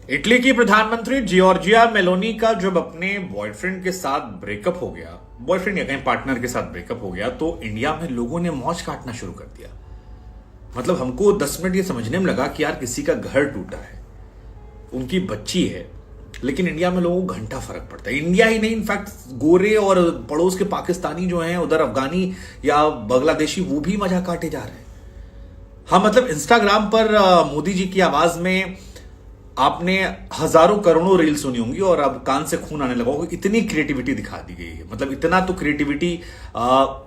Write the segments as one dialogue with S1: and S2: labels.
S1: Italy की प्रधानमंत्री Giorgia Meloni का जब अपने बॉयफ्रेंड के साथ ब्रेकअप हो गया, बॉयफ्रेंड या कहीं पार्टनर के साथ ब्रेकअप हो गया, तो इंडिया में लोगों ने मौज काटना शुरू कर दिया। मतलब हमको 10 मिनट ये समझने में लगा कि यार किसी का घर टूटा है, उनकी बच्ची है, लेकिन इंडिया में लोगों को घंटा फर्क पड़ता है। इंडिया ही नहीं, इनफैक्ट गोरे और पड़ोस के पाकिस्तानी जो हैं, उधर अफगानी या बांग्लादेशी, वो भी मजा काटे जा रहे हैं। हाँ, मतलब इंस्टाग्राम पर मोदी जी की आवाज में आपने हजारों करोड़ों रील सुनी होंगी और अब कान से खून आने लगा होगा। इतनी क्रिएटिविटी दिखा दी गई है, मतलब इतना तो क्रिएटिविटी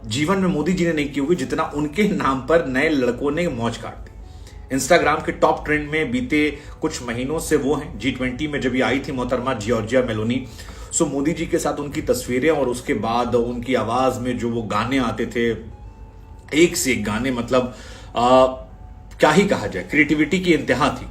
S1: जीवन में मोदी जी ने नहीं की होगी जितना उनके नाम पर नए लड़कों ने मौज काट दी। इंस्टाग्राम के टॉप ट्रेंड में बीते कुछ महीनों से वो हैं G20 में जब ये आई थी मोहतरमा जियोर्जिया मेलोनी। सो मोदी जी के साथ उनकी तस्वीरें और उसके बाद उनकी आवाज में जो वो गाने आते थे, एक से एक गाने, मतलब क्या ही कहा जाए, क्रिएटिविटी की इंतहा थी।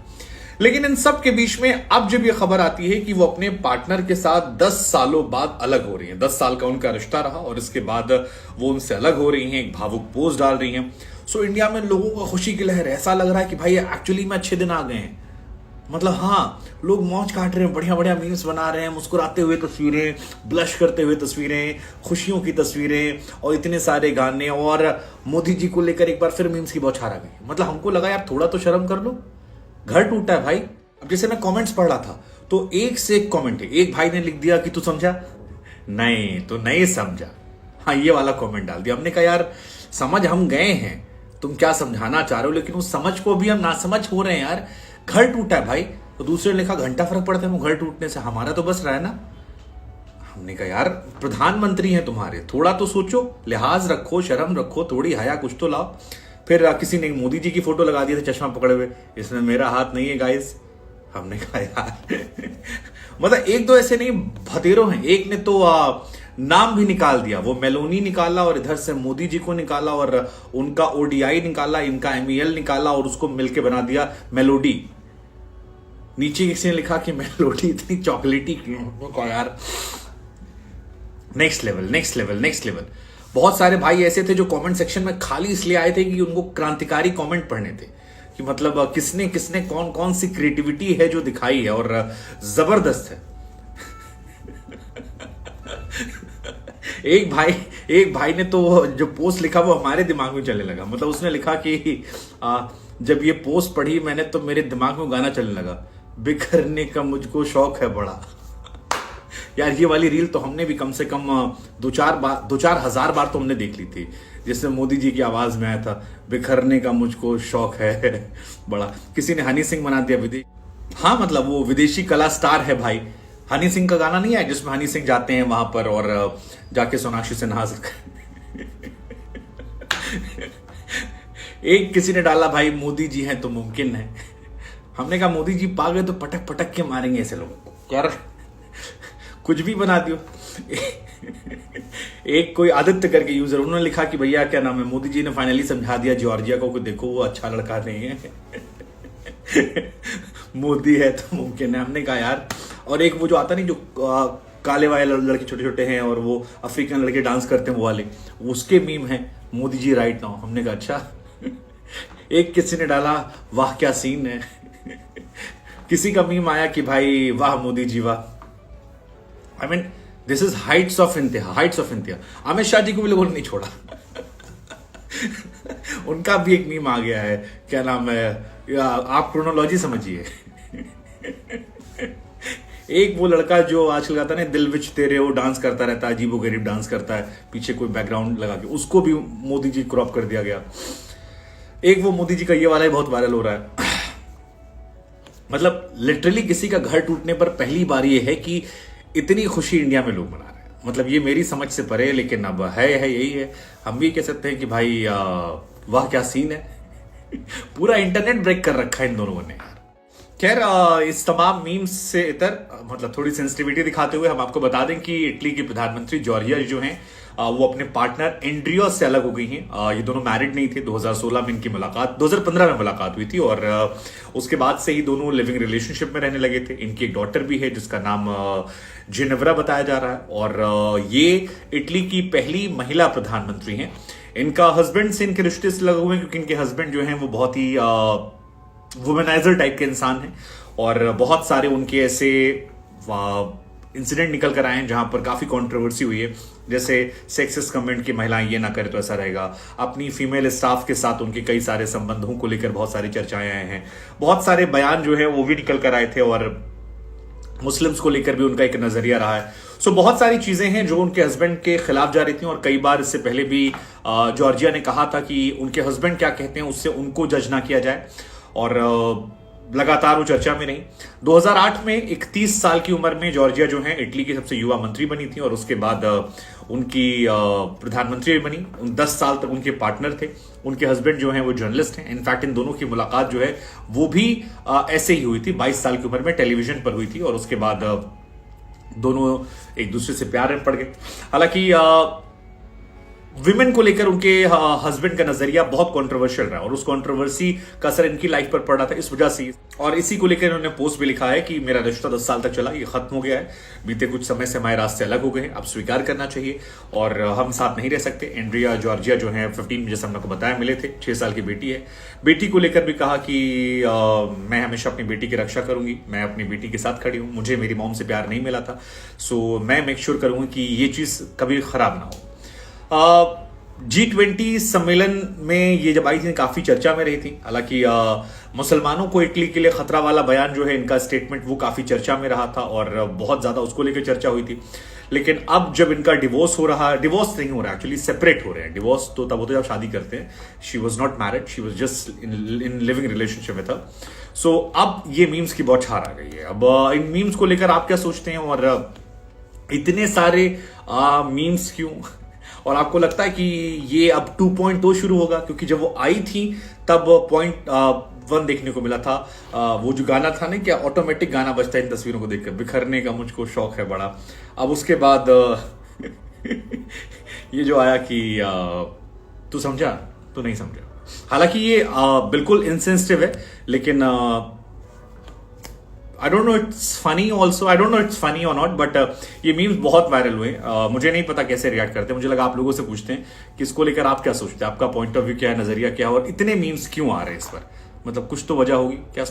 S1: लेकिन इन सब के बीच में अब जब ये खबर आती है कि वो अपने पार्टनर के साथ 10 सालों बाद अलग हो रही हैं, 10 साल का उनका रिश्ता रहा और इसके बाद वो उनसे अलग हो रही हैं, एक भावुक पोस्ट डाल रही हैं। सो इंडिया में लोगों को खुशी की लहर, ऐसा लग रहा है कि भाई एक्चुअली में अच्छे दिन आ गए हैं। मतलब हाँ, लोग मौज काट रहे हैं, बढ़िया बढ़िया मीम्स बना रहे हैं, मुस्कुराते हुए तस्वीरें, ब्लश करते हुए तस्वीरें, खुशियों की तस्वीरें और इतने सारे गाने, और मोदी जी को लेकर एक बार फिर मीम्स की बौछार आ गई। मतलब हमको लगा यार थोड़ा तो शर्म कर लो, घर टूटा है भाई। अब जैसे मैं कमेंट्स पढ़ रहा था तो एक से एक कमेंट है। एक भाई ने लिख दिया कि तू समझा, नहीं तो नहीं समझा, हाँ ये वाला कमेंट डाल दिया। हमने कहा यार समझ हम गए हैं, तुम क्या समझाना चाह रहे हो, लेकिन उस समझ को भी हम नासमझ हो रहे हैं यार। घर टूटा है भाई, तो दूसरे ने लिखा घंटा फर्क पड़ता है वो घर टूटने से, हमारा तो बस रहा है ना। हमने कहा यार प्रधानमंत्री हैं तुम्हारे, थोड़ा तो सोचो, लिहाज रखो, शर्म रखो, थोड़ी हया कुछ तो लाओ। फिर किसी ने मोदी जी की फोटो लगा दी थी चश्मा पकड़े हुए, इसमें मेरा हाथ नहीं है गाइस। हमने कहा यार मतलब एक दो ऐसे नहीं, भतेरों हैं। एक ने तो नाम भी निकाल दिया, वो मेलोनी निकाला और इधर से मोदी जी को निकाला और उनका ODI निकाला, इनका MEL निकाला और उसको मिलके बना दिया मेलोडी। नीचे किसी ने लिखा कि मेलोडी इतनी चॉकलेटी क्यों यार। Next level, next level, next level. बहुत सारे भाई ऐसे थे जो कमेंट सेक्शन में खाली इसलिए आए थे कि उनको क्रांतिकारी कमेंट पढ़ने थे, कि मतलब किसने किसने कौन कौन सी क्रिएटिविटी है जो दिखाई है, और जबरदस्त है। एक भाई ने तो जो पोस्ट लिखा वो हमारे दिमाग में चलने लगा। मतलब उसने लिखा कि जब ये पोस्ट पढ़ी मैंने तो मेरे दिमाग में गाना चलने लगा, बिखरने का मुझको शौक है बड़ा। यार ये वाली रील तो हमने भी कम से कम दो चार हजार बार तो हमने देख ली थी, जिसमें मोदी जी की आवाज में आया था, बिखरने का मुझको शौक है बड़ा। किसी ने हनी सिंह बना दिया विदेश। हाँ, मतलब वो विदेशी कला स्टार है भाई। हनी सिंह का गाना नहीं है जिसमें हनी सिंह जाते हैं वहां पर और जाके सोनाक्षी सिन्हा एक किसी ने डाला भाई मोदी जी हैं तो मुमकिन है। हमने कहा मोदी जी पा गए तो पटक पटक के मारेंगे ऐसे लोगों को यार, कुछ भी बना दियो। एक कोई आदित्य करके यूजर, उन्होंने लिखा कि भैया क्या नाम है, मोदी जी ने फाइनली समझा दिया जॉर्जिया को कि देखो वो अच्छा लड़का नहीं है। मोदी है तो मुमकिन है। हमने कहा यार, और एक वो जो आता नहीं, जो काले वाले लड़के छोटे छोटे हैं और वो अफ्रीकन लड़के डांस करते हैं, वो वाले, उसके मीम है मोदी जी राइट नाउ। हमने कहा अच्छा। एक किसी ने डाला वाह क्या सीन है। किसी का मीम आया कि भाई वाह मोदी जी वाह। I mean this is Heights of इंतहा, हाइट्स ऑफ इंतहा। अमित शाह जी को भी लोगों ने नहीं छोड़ा। उनका भी एक मीम आ गया है, क्या नाम है, आप क्रोनोलॉजी समझिए। एक वो लड़का जो आजकल गाता है ना दिल विच तेरे, वो डांस करता रहता है, अजीबो गरीब डांस करता है, पीछे कोई बैकग्राउंड लगा के, उसको भी मोदी जी क्रॉप कर दिया गया। एक वो मोदी जी का ये वाला ही बहुत वायरल हो रहा है। मतलब लिटरली किसी का घर टूटने पर पहली बार ये है कि इतनी खुशी इंडिया में लोग मना रहे हैं। मतलब ये मेरी समझ से परे है, लेकिन अब है यही है। हम भी कह सकते हैं कि भाई वाह क्या सीन है। पूरा इंटरनेट ब्रेक कर रखा है इन दोनों ने यार। खैर इस तमाम मीम्स से इतर मतलब थोड़ी सेंसिटिविटी दिखाते हुए हम आपको बता दें कि इटली की प्रधानमंत्री जॉर्जिया जो हैं वो अपने पार्टनर एंड्रियो से अलग हो गई हैं। ये दोनों मैरिड नहीं थे। 2016 में इनकी मुलाकात, 2015 में मुलाकात हुई थी और उसके बाद से ही दोनों लिविंग रिलेशनशिप में रहने लगे थे। इनकी एक डॉटर भी है जिसका नाम जिनेवरा बताया जा रहा है और ये इटली की पहली महिला प्रधानमंत्री हैं। इनका हस्बैंड से इनके रिश्ते से लगे हुए हैं क्योंकि इनके हस्बैंड जो हैं वो बहुत ही वुमेनाइजर टाइप के इंसान हैं और बहुत सारे उनके ऐसे इंसिडेंट निकल कर आए हैं जहां पर काफी कंट्रोवर्सी हुई है, जैसे सेक्सिस्ट कमेंट की महिलाएं ये ना करे तो ऐसा रहेगा। अपनी फीमेल स्टाफ के साथ उनके कई सारे संबंधों को लेकर बहुत सारी चर्चाएं आए हैं, बहुत सारे बयान जो है वो भी निकल कर आए थे, और मुस्लिम्स को लेकर भी उनका एक नजरिया रहा है। सो बहुत सारी चीजें हैं जो उनके हस्बैंड के खिलाफ जा रही थी, और कई बार इससे पहले भी जॉर्जिया ने कहा था कि उनके हस्बैंड क्या कहते हैं उससे उनको जज ना किया जाए, और लगातार वो चर्चा में रही। 2008 में 31 साल की उम्र में जॉर्जिया जो है इटली की सबसे युवा मंत्री बनी थी, और उसके बाद उनकी प्रधानमंत्री भी बनी। 10 साल तक उनके पार्टनर थे। उनके हस्बैंड जो हैं वो जर्नलिस्ट हैं। इनफैक्ट इन दोनों की मुलाकात जो है वो भी ऐसे ही हुई थी, 22 साल की उम्र में टेलीविजन पर हुई थी, और उसके बाद दोनों एक दूसरे से प्यार में पड़ गए। हालांकि विमेन को लेकर उनके हस्बैंड का नजरिया बहुत कंट्रोवर्शियल रहा, और उस कंट्रोवर्सी का असर इनकी लाइफ पर पड़ा था इस वजह से, और इसी को लेकर इन्होंने पोस्ट भी लिखा है कि मेरा रिश्ता 10 साल तक चला, ये खत्म हो गया है। बीते कुछ समय से हमारे रास्ते अलग हो गए हैं, अब स्वीकार करना चाहिए, और हम साथ नहीं रह सकते। एंड्रिया जॉर्जिया जो है 15 जैसे हमने को बताया मिले थे, 6 साल की बेटी है। बेटी को लेकर भी कहा कि मैं हमेशा अपनी बेटी की रक्षा करूंगी, मैं अपनी बेटी के साथ खड़ी हूं, मुझे मेरी मॉम से प्यार नहीं मिला था, सो मैं मेक श्योर करूंगी कि ये चीज कभी खराब ना हो। G20 सम्मेलन में ये जब आई थी काफी चर्चा में रही थी। हालांकि मुसलमानों को इटली के लिए खतरा वाला बयान जो है इनका स्टेटमेंट वो काफी चर्चा में रहा था, और बहुत ज्यादा उसको लेकर चर्चा हुई थी। लेकिन अब जब इनका डिवोर्स हो रहा, डिवोर्स नहीं हो रहा, एक्चुअली सेपरेट हो रहे हैं। डिवोर्स तो तब होता है जब शादी करते हैं। She was not married, she was just in living relationship with her. So अब ये मीम्स की बौछार आ गई है। अब इन मीम्स को लेकर आप क्या सोचते हैं, और इतने सारे मीम्स क्यों, और आपको लगता है कि ये अब 2.0 शुरू होगा? क्योंकि जब वो आई थी तब 0.1 देखने को मिला था। वो जो गाना था ना, क्या ऑटोमेटिक गाना बजता है इन तस्वीरों को देखकर, बिखरने का मुझको शौक है बड़ा। अब उसके बाद ये जो आया कि तू समझा, तू नहीं समझा। हालांकि ये बिल्कुल इनसेंसिटिव है, लेकिन I don't know it's funny also, I don't know it's funny और नॉट, बट ये मीम्स बहुत वायरल हुए। मुझे नहीं पता कैसे रिएक्ट करते, मुझे लगा आप लोगों से पूछते हैं कि इसको लेकर आप क्या सोचते हैं, आपका पॉइंट ऑफ व्यू क्या है, नजरिया क्या है, और इतने मीम्स क्यों आ रहे हैं इस पर, मतलब कुछ तो वजह होगी क्या?